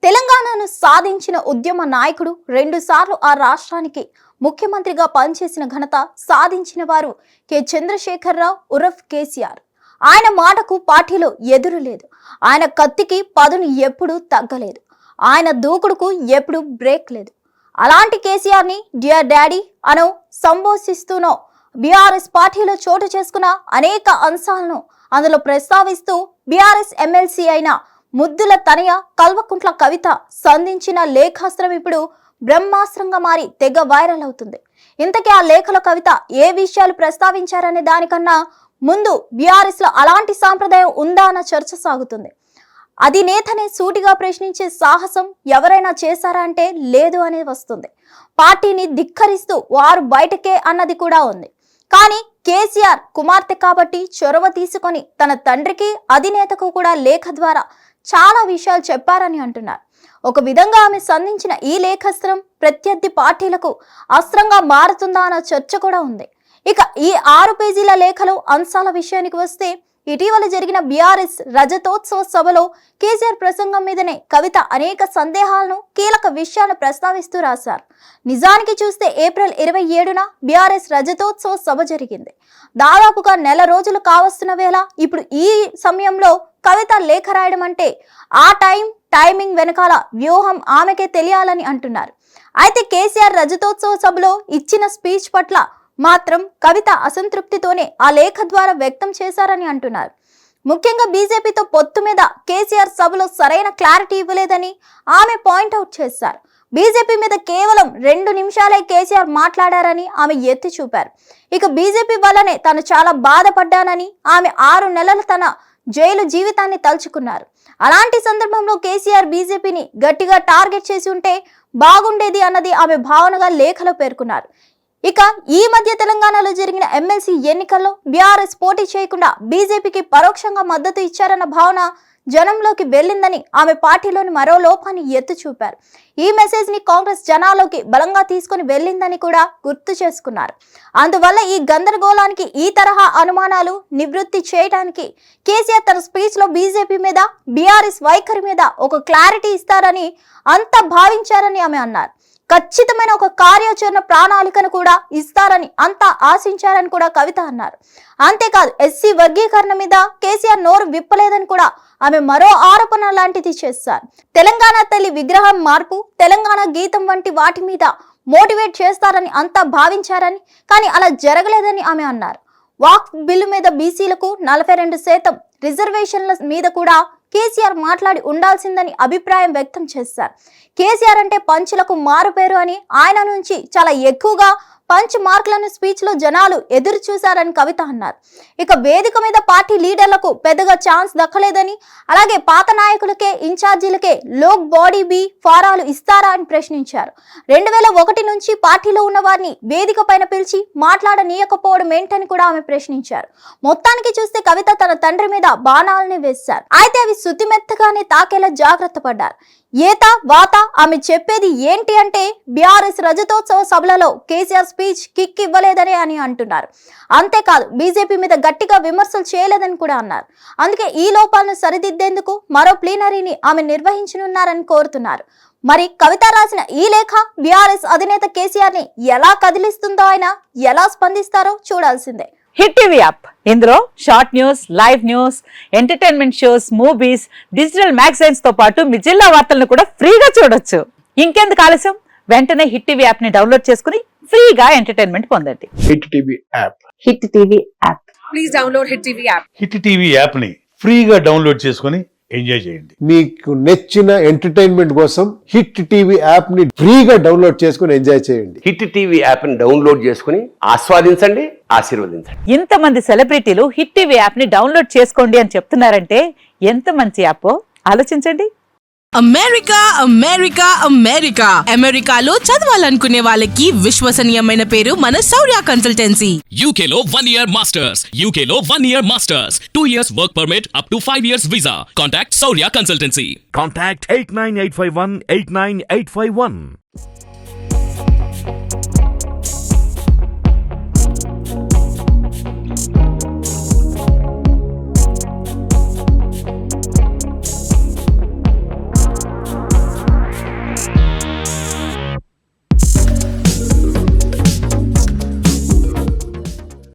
తెలంగాణను సాధించిన ఉద్యమ నాయకుడు, రెండుసార్లు ఆ రాష్ట్రానికి ముఖ్యమంత్రిగా పనిచేసిన ఘనత సాధించిన వారు కె చంద్రశేఖరరావు ఉరఫ్ కేసీఆర్. ఆయన మాటకు పార్టీలో ఎదురు లేదు. ఆయన కత్తికి పదును ఎప్పుడూ తగ్గలేదు. ఆయన దూకుడుకు ఎప్పుడు బ్రేక్ లేదు. అలాంటి కేసీఆర్ ని డియర్ డాడీ అనో సంబోధిస్తూనో బీఆర్ఎస్ పార్టీలో చోటు చేసుకున్న అనేక అంశాలను అందులో ప్రస్తావిస్తూ బీఆర్ఎస్ ఎమ్మెల్సీ అయిన ముద్దుల తనయ కల్వకుంట్ల కవిత సంధించిన లేఖాస్త్రం ఇప్పుడు బ్రహ్మాస్త్రంగా మారి తెగ వైరల్ అవుతుంది. ఇంతకీ ఆ లేఖల కవిత ఏ విషయాలు ప్రస్తావించారనే దానికన్నా ముందు బీఆర్ఎస్ లో అలాంటి సాంప్రదాయం ఉందా అన్న చర్చ సాగుతుంది. అధినేతనే సూటిగా ప్రశ్నించే సాహసం ఎవరైనా చేశారా అంటే లేదు అనేది వస్తుంది. పార్టీని ధిక్కరిస్తూ వారు బయటకే అన్నది కూడా ఉంది. కానీ కేసీఆర్ కుమార్తె కాబట్టి చొరవ తీసుకొని తన తండ్రికి అధినేతకు కూడా లేఖ ద్వారా చాలా విషయాలు చెప్పారని అంటున్నారు. ఒక విధంగా ఆమె సంధించిన ఈ లేఖాస్త్రం ప్రత్యర్థి పార్టీలకు అస్త్రంగా మారుతుందా అన్న చర్చ కూడా ఉంది. ఇక ఈ 6 పేజీల లేఖలు అంశాల విషయానికి వస్తే, ఇటీవల జరిగిన బీఆర్ఎస్ రజతోత్సవ సభలో కేసీఆర్ ప్రసంగం మీదనే కవిత అనేక సందేహాలను, కీలక విషయాలను ప్రస్తావిస్తూ రాశారు. నిజానికి చూస్తే ఏప్రిల్ 27న బీఆర్ఎస్ రజతోత్సవ సభ జరిగింది. దాదాపుగా నెల రోజులు కావస్తున్న వేళ ఇప్పుడు ఈ సమయంలో కవిత లేఖ రాయడం అంటే ఆ టైమింగ్ వెనకాల వ్యూహం ఆమెకే తెలియాలని అంటున్నారు. అయితే కేసీఆర్ రజతోత్సవ సభలో ఇచ్చిన స్పీచ్ పట్ల మాత్రం కవిత అసంతృప్తితోనే ఆ లేఖ ద్వారా వ్యక్తం చేశారని అంటున్నారు. ముఖ్యంగా బీజేపీతో పొత్తు మీద కేసీఆర్ సభలో సరైన క్లారిటీ ఇవ్వలేదని ఆమె పాయింట్అవుట్ చేశారు. బీజేపీ మీద కేవలం 2 నిమిషాలే కేసీఆర్ మాట్లాడారని ఆమె ఎత్తి చూపారు. ఇక బీజేపీ వల్లనే తాను చాలా బాధపడ్డానని ఆమె 6 నెలల తన జైలు జీవితాన్ని తలుచుకున్నారు. అలాంటి సందర్భంలో కేసీఆర్ బీజేపీని గట్టిగా టార్గెట్ చేసి ఉంటే బాగుండేది అన్నది ఆమె భావనగా లేఖలో పేర్కొన్నారు. ఇక ఈ మధ్య తెలంగాణలో జరిగిన ఎమ్మెల్సీ ఎన్నికల్లో బీఆర్ఎస్ పోటీ చేయకుండా బీజేపీకి పరోక్షంగా మద్దతు ఇచ్చారన్న భావన జనంలోకి వెళ్ళిందని ఆమె పార్టీలోని మరో లోపాన్ని ఎత్తి చూపారు. ఈ మెసేజ్ ని కాంగ్రెస్ జనాల్లోకి బలంగా తీసుకుని వెళ్ళిందని కూడా గుర్తు చేసుకున్నారు. అందువల్ల ఈ గందరగోళానికి, ఈ తరహా అనుమానాలు నివృత్తి చేయడానికి కేసీఆర్ తన స్పీచ్ లో బీజేపీ మీద, బీఆర్ఎస్ వైఖరి మీద ఒక క్లారిటీ ఇస్తారని అంతా భావించారని ఆమె అన్నారు. ఖచ్చితమైన ఒక కార్యాచరణ ప్రణాళికను కూడా ఇస్తారని అంతా ఆశించారని కూడా కవిత అన్నారు. అంతేకాదు ఎస్సీ వర్గీకరణ మీద కేసీఆర్ నోరు విప్పలేదని కూడా ఆమె మరో ఆరోపణ లాంటిది చేశారు. తెలంగాణ తల్లి విగ్రహం మార్పు, తెలంగాణ గీతం వంటి వాటి మీద మోటివేట్ చేస్తారని అంతా భావించారని, కానీ అలా జరగలేదని ఆమె అన్నారు. వాక్ఫ్ బిల్లు మీద బీసీలకు 42% రిజర్వేషన్ల మీద కూడా కేసీఆర్ మాట్లాడి ఉండాల్సిందని అభిప్రాయం వ్యక్తం చేశారు. కేసీఆర్ అంటే పంచులకు మారుపేరు అని, ఆయన నుంచి చాలా ఎక్కువగా పంచ్ మార్కులను స్పీచ్ లో జనాలు ఎదురు చూశారని కవిత అన్నారు. ఇక వేదిక మీద పార్టీ లీడర్లకు పెద్దగా ఛాన్స్ దక్కలేదని, అలాగే పాత నాయకులకే, ఇన్ఛార్జీలకే లోక్ బాడీ బి ఫారాలు ఇస్తారా అని ప్రశ్నించారు. 2001 నుంచి పార్టీలో ఉన్న వారిని వేదిక పైన పిలిచి మాట్లాడనీయకపోవడం ఏంటని కూడా ఆమె ప్రశ్నించారు. మొత్తానికి చూస్తే కవిత తన తండ్రి మీద బాణాలని వేశారు. అయితే అవి శుతిమెత్తగానే తాకేలా జాగ్రత్త పడ్డారు. ఏత వాత ఆమె చెప్పేది ఏంటి అంటే, బీఆర్ఎస్ రజతోత్సవ సభలలో కేసీఆర్ స్పీచ్ కిక్ ఇవ్వలేదని అని అంటున్నారు. అంతేకాదు బీజేపీ మీద గట్టిగా విమర్శలు చేయలేదని కూడా అన్నారు. అందుకే ఈ లోపాలను సరిదిద్దేందుకు మరో ప్లీనరీని ఆమె నిర్వహించనున్నారని కోరుతున్నారు. మరి కవిత రాసిన ఈ లేఖ బీఆర్ఎస్ అధినేత కేసీఆర్ ని ఎలా కదిలిస్తుందో, ఆయన ఎలా స్పందిస్తారో చూడాల్సిందే. హిట్ టీవీ యాప్, ఇందులో short news, live news, entertainment shows, movies, digital magazines తో పాటు మీ జిల్లా వార్తలను కూడా ఫ్రీగా చూడొచ్చు. ఇంకెందుకు ఆలస్యం, వెంటనే హిట్ టీవీ యాప్ ని డౌన్లోడ్ చేసుకుని ఫ్రీగా ఎంటర్టైన్మెంట్ పొందండి. Hit TV app. Hit TV app. Please download hit TV app. Hit TV app ని ఫ్రీగా డౌన్లోడ్ చేసుకుని ఎంజాయ్ చేయండి. మీకు నచ్చిన ఎంటర్టైన్మెంట్ కోసం హిట్ టీవీ యాప్ ని ఫ్రీగా డౌన్లోడ్ చేసుకుని ఎంజాయ్ చేయండి. హిట్ టీవీ యాప్ ని డౌన్లోడ్ చేసుకుని ఆస్వాదించండి, ఆశీర్వదించండి. ఇంతమంది సెలబ్రిటీలు హిట్ టీవీ యాప్ ని డౌన్లోడ్ చేసుకోండి అని చెప్తున్నారంటే ఎంత మంచి యాప్ ఆలోచించండి. అమెరికా అమెరికా అమెరికా అమెరికాలో చదవాలనుకునే వాళ్ళకి విశ్వసనీయమైన పేరు మన శౌర్య కన్సల్టెన్సీ. UK లో 1 year masters. UK లో 1 year masters. 2 years work permit up to 5 years visa. Contact Saurya Consultancy. Contact 89851 89851.